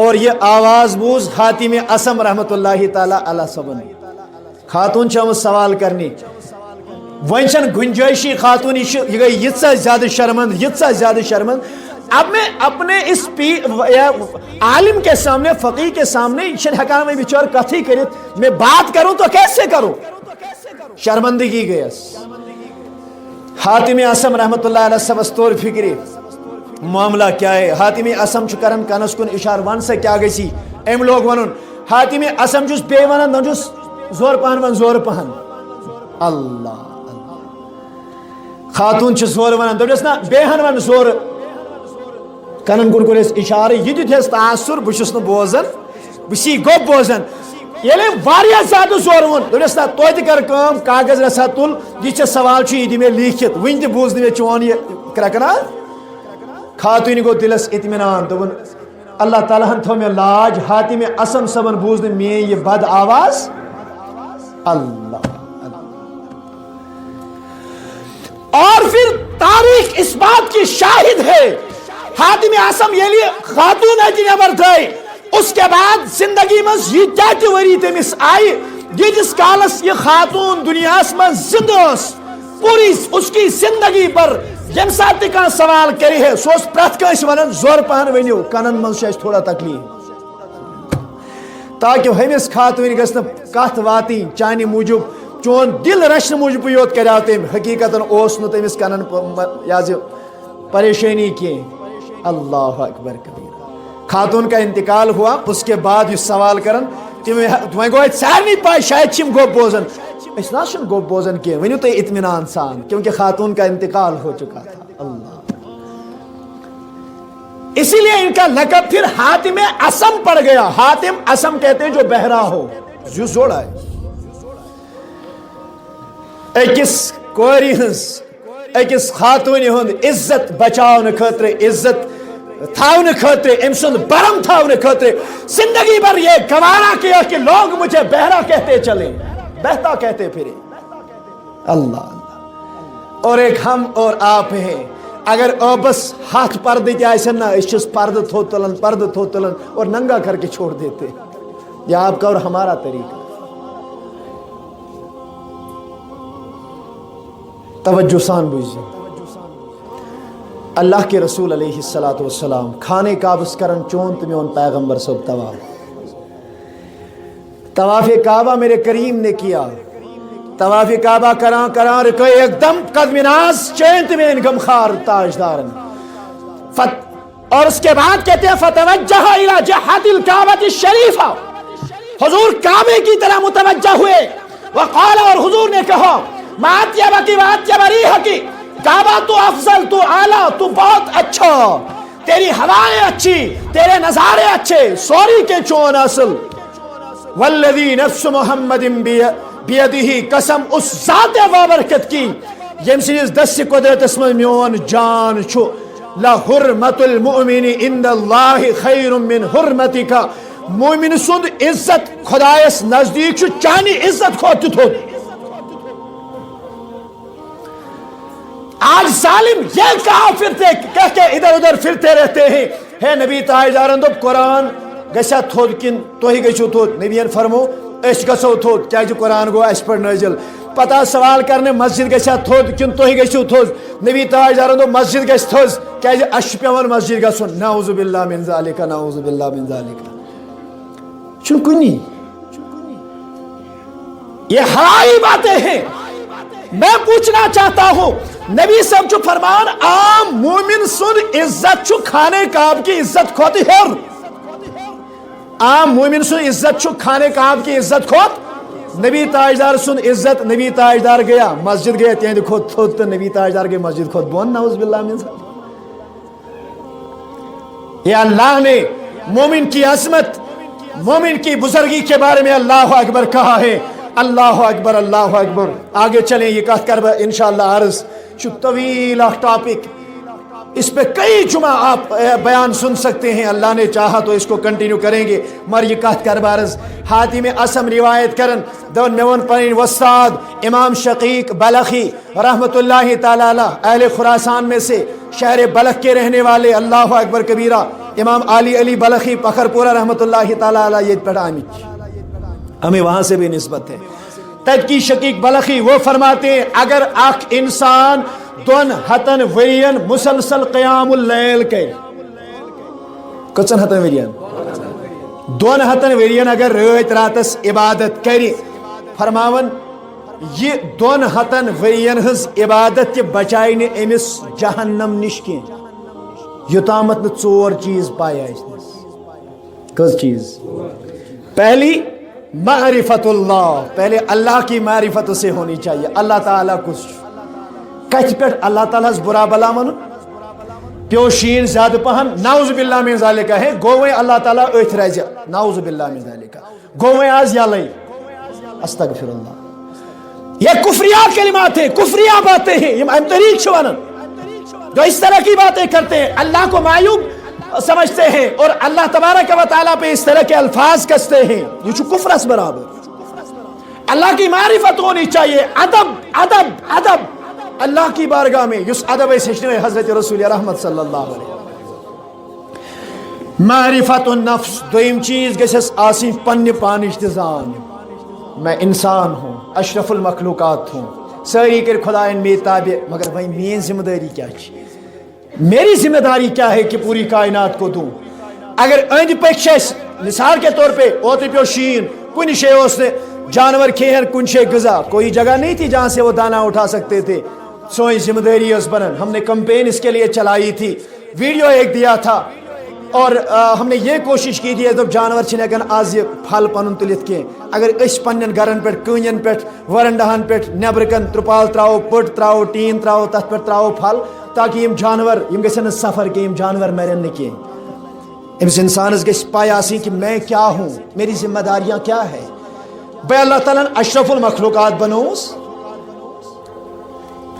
اور یہ آواز بوز حاتم اسم رحمۃ اللہ تعالی علیہ صبن۔ خاتون آمت سوال کرنے، ون چھن گنجائشی خاتون یہ گئی یتسا زیادہ شرمند، یتسا زیادہ شرمند، اب میں اپنے اس عالم کے سامنے، فقی کے سامنے چھن ہکان میں بچور کتھی کرت، میں بات کروں تو کیسے کروں، شرمندگی گیس۔ حاتم اسم رحمۃ اللہ علیہ صبس طور فکری معاملہ کیا ہے، حاتم اسم کرن کنس کن اشار، ون سے کیا گسی، ام لوگ ونن حاتم اسم جس بے ونن نہ جس زور پہن ون زور پہن، اللہ خاتون چھ زور ونن دپس نا بیہن ون زور، کنن کن کورس اشارہ، یہ دیتس تاثر بچس نا بوزن، بسی گو بوزن، ییٚلہِ واریاہ زیادٕ زور وون دپس نا توتہِ کر کٲم، کاغذ رژھا تُل، یہ ژےٚ سوال چھُ، یہ دی مےٚ لیٖکھِتھ، وٕنہِ تہِ بوٗز نہٕ مےٚ چون یہ کرٛٮ۪کہٕ خاتون گو دلس اطمینان، دوٚپُن اللہ تعالیٰ ہن تھو مےٚ لاج، حاتم اسم صبن بوز نہٕ میٲنۍ یہ بد آواز، اللہ۔ اور پھر تاریخ اس بات کی شاہد ہے، حاتم اسم ییٚلہِ خاتون اتہِ نٮ۪بر تھٲے، اس کے بعد زندگی مز یہ تہِ ؤری تٔمِس آیہِ، ییٖتِس کالس یہ خاتون دنیاہس منٛز زندٕ ٲس، پوری اس کی زندگی پر یم سات تہِ کانٛہہ سوال کرِ ہے، سُہ اوس پرٛٮ۪تھ کٲنٛسہِ ونان زور پہن ؤنِو، کنن منٛز چھُ اَسہِ تھوڑا تکلیٖف، تاکہ ہُمِس خاتوٗنہِ گژھِ نہٕ کتھ واتٕنۍ چانہِ موٗجوٗب، چون دل رچھنہٕ موٗجوٗبٕے یوت کریاو تٔمۍ، حقیٖقتن اوس نہٕ تٔمِس کنن یہِ حظ یہِ پریشانی کینٛہہ، اللہ اکبر کبیرہ۔ خاتون کا انتقال ہوا، اس کے بعد یہ سوال کرن، وۄنۍ گوٚو اَتہِ سارنٕے پاے شاید چھِ یِم گوٚب بوزان، أسۍ نہ چھِنہٕ گوٚب بوزان کینٛہہ، ؤنِو تُہۍ اطمینان سان، کیونکہ خاتون کا انتقال ہو چکا تھا، اللہ۔ اسی لیے ان کا لقب پھر حاتم اسم پڑ گیا، حاتم اسم کہتے ہیں جو بہرا ہو، جو جوڑا ہے۔ اکس کورِ ہٕنٛز، اکس خاتوٗنہِ ہُنٛد عزت بچاونہٕ خٲطرٕ، عزت تھاونہٕ خٲطرٕ، أمۍ سُنٛد برم تھاونہٕ خٲطرٕ زندگی بھر یہ گوارا کیا کہ لوگ مجھے بہرا کہتے چلے، بہتا کہتے پھرے، اللہ اللہ۔ اور ایک ہم اور آپ ہیں، اگر بس ہاتھ پردٕ تہِ آسن نا، أسۍ چھِس پردٕ تھوٚد تُلان، پردٕ تھوٚد تُلان اور ننگا کر کے چھوڑ دیتے، یہ آپ کا اور ہمارا طریقہ۔ توجہ سان بوزیے، اللہ کے رسول علیہ الصلوۃ والسلام خانہ کعبس کرن چون تو میون پیغمبر صاحب طواف، طواف کعبہ میرے کریم نے کیا، طواف کعبہ کراں کراں رکے ایک دم قدم ناز چین تو میں غمخار تاجدارن، اور اس کے بعد کہتے ہیں فتوجہ الی جہت الکعبۃ الشریفہ، حضور کعبے کی طرح متوجہ ہوئے، وقال، اور حضور نے کہا ما اطیبک و اطیب ریحک، کعبہ تو افضل، تو اعلیٰ، تو بہت اچھا، تیری ہوائیں اچھی، تیرے نظارے اچھے، سوری کے چون اصل، والذی نفس محمد بیدہ، قسم اس ذات بابرکت کی یم سنس دست قدرت من میون جان چھو، لحرمت المؤمن عند اللہ خیر من حرمتک، مومن سند عزت خدایس نزدیک چھو چانی عزت کھوت تھوت۔ آج ظالم یہ کہا پھرتے کہہ کے ادھر ادھر پھرتے رہتے ہیں، ہے نبی تاجدارن دوٚپ قرآن گژھیا تھوٚد کِنہٕ تُہۍ گٔژھِو تھوٚد، نبیَن فرمو أسۍ گژھو تھوٚد، کیازِ قرآن گوٚو اَسہِ پٮ۪ٹھ نٲزِل، پتہ سوال کرنے مسجد گژھیا تھوٚد کِنہٕ تُہۍ گٔژھِو تھوٚد نبی تاجدارن دوٚپ مسجد گژھِ تھوٚز کیازِ اَسہِ چھُ پیٚوان مسجد گژھُن نعوذ باللہ من ذالک نعوذ باللہ من ذالک چھُنہٕ کُنی یہ ہائی باتیں ہیں میں پوچھنا چاہتا ہوں نبی صاحب چھُ فرمان عام مومن سُنٛد عزت چھُ خانہ کعبہ کی عزت کھۄتہٕ ہیوٚر عام مومن سُنٛد عزت چھُ خانہ کعبہ کی عزت کھۄتہٕ نبی تاجدار سن عزت نبی تاجدار گیا مسجد گیا تہند کھوت تھوٚد تو نبی تاجدار گئی مسجد کھوت بون نعوذ باللہ من ذالک یہ اللہ نے مومن کی عظمت مومن کی بزرگی کے بارے میں اللہ اکبر کہا ہے اللہ اکبر اللہ اکبر آگے چلیں یہ کہہ کر انشاءاللہ عرض چھو طویل ٹاپک اس پہ کئی جمعہ آپ بیان سن سکتے ہیں اللہ نے چاہا تو اس کو کنٹینیو کریں گے مر یہ کہت کر بارز حاتم اسم روایت کرن دون میون پنین وستاد امام شقیق بلخی رحمت اللہ تعالی اہل خراسان میں سے شہر بلخ کے رہنے والے اللہ اکبر کبیرہ امام علی بلخی پکھر پورہ رحمت اللہ تعالی یہ پڑھا ہمیں وہاں سے بھی نسبت ہے تب کی شقیق بلخی وہ فرماتے ہیں اگر اخ انسان دون ہتن ورین مسلسل قیام اللیل کے کچن ہتن ورین دون ہتن ورین اگر رات راتس عبادت کری فرماون یہ دون ہتن ورین ہز عبادت بچائی نے امس جہنم نش کی یوتامت نے ژور چیز پایا کس چیز پہلی معرفت اللہ پہلے اللہ کی معرفت سے ہونی چاہیے اللہ تعالیٰ کچھ کچھ پہ اللہ تعالیٰ برا بلا من پیو شین زیادہ پہن نعوذ باللہ من ذالک ہے گوے اللہ تعالیٰ اتھ رز نعوذ باللہ من ذالک گوے آز یلئی استغفر اللہ یہ کفریہ کلمات ہیں کفریہ باتیں ہیں یہ طریق شوانن جو اس طرح کی باتیں کرتے ہیں اللہ کو معیوب سمجھتے ہیں اور اللہ تبارک و تعالیٰ پہ اس طرح کے الفاظ کستے ہیں یہ چھو کفر اس برابر اللہ کی معرفت ہونی چاہیے ادب ادب ادب اللہ کی بارگاہ میں یس ادب سچنے حضرت رسول رحمت صلی اللہ علیہ معرفت النفس دویم چیز گسس آسی پن پان اجتزام میں انسان ہوں اشرف المخلوقات ہوں ساری کر خدائن میں تابع مگر بھائی مین ذمہ داری کیا چاہیے میری ذمہ داری کیا ہے کہ پوری کائنات کو دوں اگر اند پک مثال کے طور پہ اوتر پیو شین کن شے اس نے جانور کھیہن کن شے غذا کوئی جگہ نہیں تھی جہاں سے وہ دانہ اٹھا سکتے تھے سوئی ذمہ داری اس بنن ہم نے کمپین اس کے لیے چلائی تھی ویڈیو ایک دیا تھا اور ہم نے یہ کوشش کی تھی جب جانور چھنے کن آز یہ پھل پنن تلت کے اگر اس پنن گرن پہ کونین پہ ورنڈہن پہ نیبر کن ترپال تراؤ پٹ تراؤ ٹین تراؤ تت پہ تراؤ پھل تاکہ یم جانور یم گژھن سفر کے یم جانور مرن نہ کی امس انسانس گژھِ پاے آسٕنۍ کہ میں کیا ہوں میری ذمہ داریاں کیا ہے بے اللہ تعالیٰ اشرف المخلوقات بنوس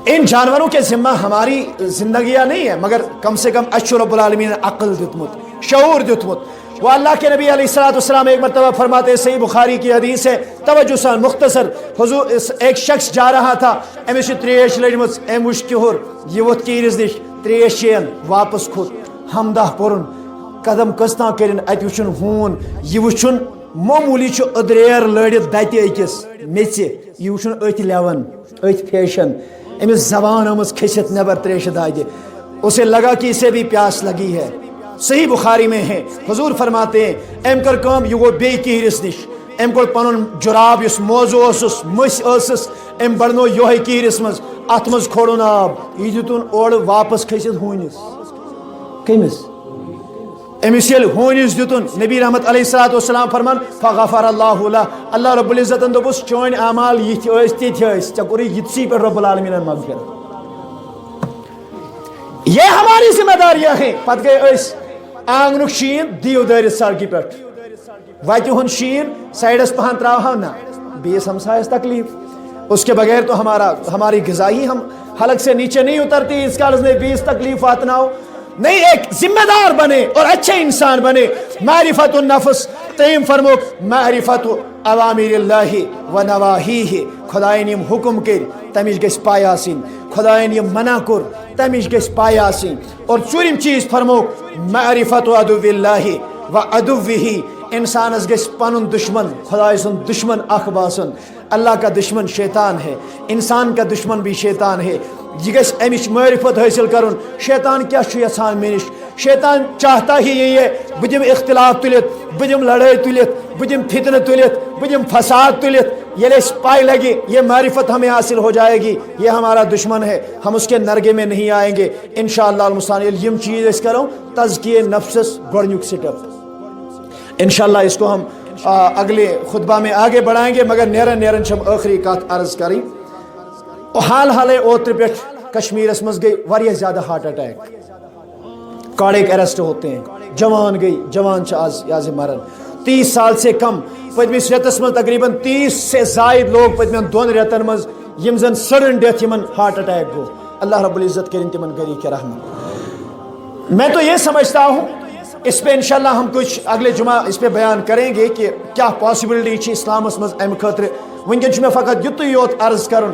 ان جانوروں کے ذمہ ہماری زندگیاں نہیں ہے مگر کم سے کم اشر رب العالمین نے عقل دتمت شعور دتمت وہ اللہ کے نبی علیہ السلام ایک مرتبہ فرماتے ہیں صحیح بخاری کی حدیث ہے توجہ سان مختصر حضور ایک شخص جا رہا تھا امس تریش لجمت ام وچ کہر یہ ووت کیرس نش تریش چین واپس کھوت حمدہ پورن قدم کستان کرن ات وچن ہون یہ وچن معمولی چھ ادریر لڑت دتہ اکس میچ یہ وچن ات لیون ات فیشن امس زبان امس کھست نبر تریش دادہ اسے لگا کہ اسے بھی پیاس لگی ہے صحیح بخاری میں ہے حضور فرماتے ہیں ام کر کام یہ وہ بے کیرس نش ام کو پن جراب اس موضوع اسس مس اسس ام بڑنو یہ کیرس مز ات مز کھوڑن آب یہ دتن اور واپس کھست ہونس کمس امس یل ہونس دتن نبی رحمت علیہ السلام فرمان فغفر اللہ له اللہ رب العزت دوپس چون اعمال یہ تھی ژے کوری یتسی پہ رب العالمین مغفرت یہ ہماری ذمہ داریاں ہیں پت گئے اس آنگنک شین دیو دارت سڑکی پہ وتہ ہند شین سائڈس پہن تراؤ نا بیس ہمسایس تکلیف اس کے بغیر تو ہماری غذائی ہم حلق سے نیچے نہیں اترتی اس کا نے 20 تکلیف آتناؤ نہیں ایک ذمہ دار بنے اور اچھے انسان بنے معرفت النفس تیم فرموک معرفت اوامر اللہ و نواہیہ خدائن یم حکم کر تمش گژھِ پاے آسٕنۍ خدائن یم منع کور تمش گژھِ پاے آسٕنۍ اور ژوٗرِم چیز فرموک معرفت عدو اللہ و عدوہ انسانس گژھِ پنُن دشمن خدائے سُنٛد دشمن اکھ باسُن. اللہ کا دشمن شیطان ہے, انسان کا دشمن بھی شیطان ہے. یہ گژھِ امِچ معرفت حٲصِل کرُن. شیطان کیا چھُ یژھان مےٚ نِش؟ شیطان چاہتا ہی یہی ہے بہٕ دِمہٕ اختلاف تُلِتھ, بہٕ دِمہٕ لڑٲے تُلِتھ, بہٕ دِمہٕ فتنہٕ تُلِتھ, بہٕ دِمہٕ فساد تُلِتھ. ییٚلہِ اَسہِ پاے لگہِ یہ معرفت ہمیں حاصل ہو جائے گی یہ ہمارا دشمن ہے, ہم اس کے نرگے میں نہیں آئیں گے انشاءاللہ المستعان. ییٚلہِ یِم چیز أسۍ کرو تزکیے نفسس گۄڈنیُک سٹیپ. انشاءاللہ اس کو ہم اگلے خطبہ میں آگے بڑھائیں گے, مگر نیرن چھم آخری کت عرض کریں. حالے اوترٕ پٮ۪ٹھ کشمیرس مز گئی واریاہ زیادہ ہارٹ اٹیک, کارڈک اریسٹ ہوتے ہیں, جوان آز مرن. 30 سال سے کم پتمس ریتس مز تقریباً 30 سے زائد لوگ پتمن 2 ریتن مز یم زن سڈن ڈیتھ یمن ہارٹ اٹیک گو. اللہ رب العزت کریں تمن گری کے رحمت. میں تو یہ سمجھتا ہوں اس پہ انشاءاللہ ہم کچھ اگلے جمعہ اس پہ بیان کریں گے کہ کیا پاسبلٹی اسلامس مز امہ خاطر. ونکن میں فقط یتُے یوت عرض کرن,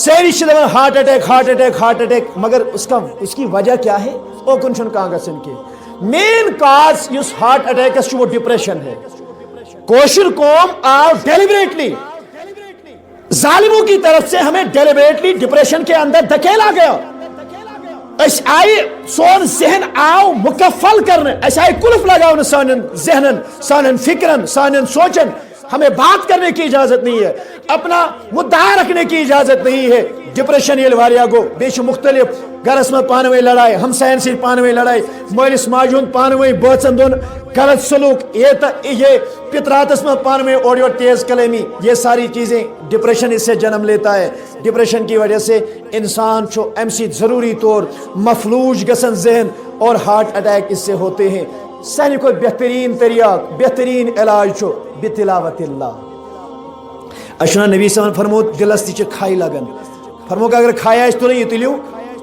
ساری دپان ہارٹ اٹیک, مگر اس کی وجہ کیا ہے اوکن چھن کانٛہہ گژھن کی. مین کاز اس ہارٹ اٹیکس وہ ڈپریشن ہے. کوشر قوم آو ڈیلیبریٹلی ظالموں کی طرف سے ہمیں ڈیلیبریٹلی ڈپریشن کے اندر دھکیلا گیا. اس آئی سون ذہن آو مکفل کرنے, اس آئی کلف لگاؤ سانن ذہنن, سانن فکرن, سانن سوچن. ہمیں بات کرنے کی اجازت نہیں ہے, اپنا مدعا رکھنے کی اجازت نہیں ہے. ڈپریشن یل واریا گو, بیش مختلف گرس میں پانوی لڑائی, ہمسائن سے پانوی لڑائی, مالس ماجہ ہند پانوی بچن دون غلط سلوک, یہ پتراتس میں پانوی اور تیز کلامی, یہ ساری چیزیں ڈپریشن اس سے جنم لیتا ہے. ڈپریشن کی وجہ سے انسان چھو ام سی ضروری طور مفلوج گسن ذہن اور ہارٹ اٹیک اس سے ہوتے ہیں. سانی کو بہترین طریقہ, بہترین علاج چھو بتلاوت اللہ. اشنا نبی صلی اللہ علیہ وسلم فرمود دلس تیچے کھائی لگن, فرمو کہ اگر کھایا اس تو نہیں تلیو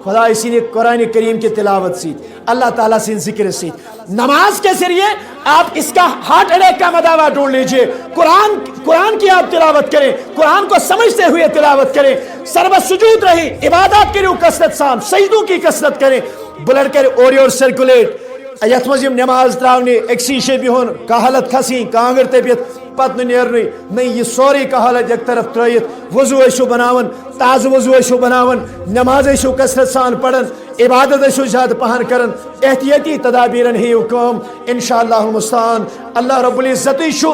خدا اسی نے قرآن کریم کی تلاوت سیت, اللہ تعالیٰ سے ذکر سیت, نماز کے ذریعے آپ اس کا ہارٹ اٹیک کا مداوع ڈھونڈ لیجئے. قرآن کی آپ تلاوت کریں, قرآن کو سمجھتے ہوئے تلاوت کریں, سربت سجود رہی, عبادات کریں کثرت سان, سجدوں کی کثرت کریں, بلڈ کریں اور سرکولیٹ. یت مز نماز تراونی اکسی شے بہن کہ حالت کھسی کانگر تبیت پتہ نیرنی نہیں, یہ سوری کہ حالت ایک طرف ترائیت. وضو ایسو بناون, تازہ وضو ایسو بناون, نماز ایسو کثرت سان پڑھن, عبادت ایسو زیادہ پہن کرن, احتیاطی تدابیرن ہی کام انشاءاللہ المستعان. اللہ رب العزت شو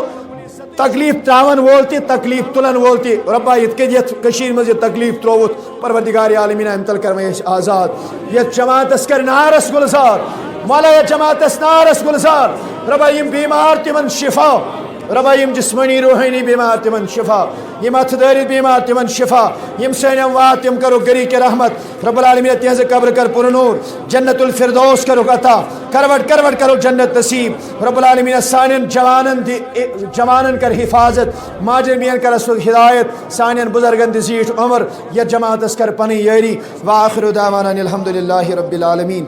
تکلیف تراون وولتی, تکلیف تلن وولتی. ربا یت کدیت کشیر مز تکلیف تروت, پروردگار عالمین امتل کرمے آزاد. یت جماعت اسکر نارس گلزار, مولا یہ جماعت نارس گلزار. ربا یم بیمار تمن شفا, ربا یم جسمانی روحانی بیمار تمن شفا, یم اتداری بیمار تمن شفا, یم سین اموات تم کرو گری کے رحمت. رب العالمین تہذ قبر کر پر نور, جنت الفردوس کرو عطا, کروٹ کرو جنت نصیب. رب العالمین سانن جوانن کر حفاظت, ماجرمین کر اصل ہدایت, سانن بزرگن دی زیٹھ عمر. یہ جماعت اس کر پنی یاری. وآخر دعوانا الحمدللہ رب العالمین.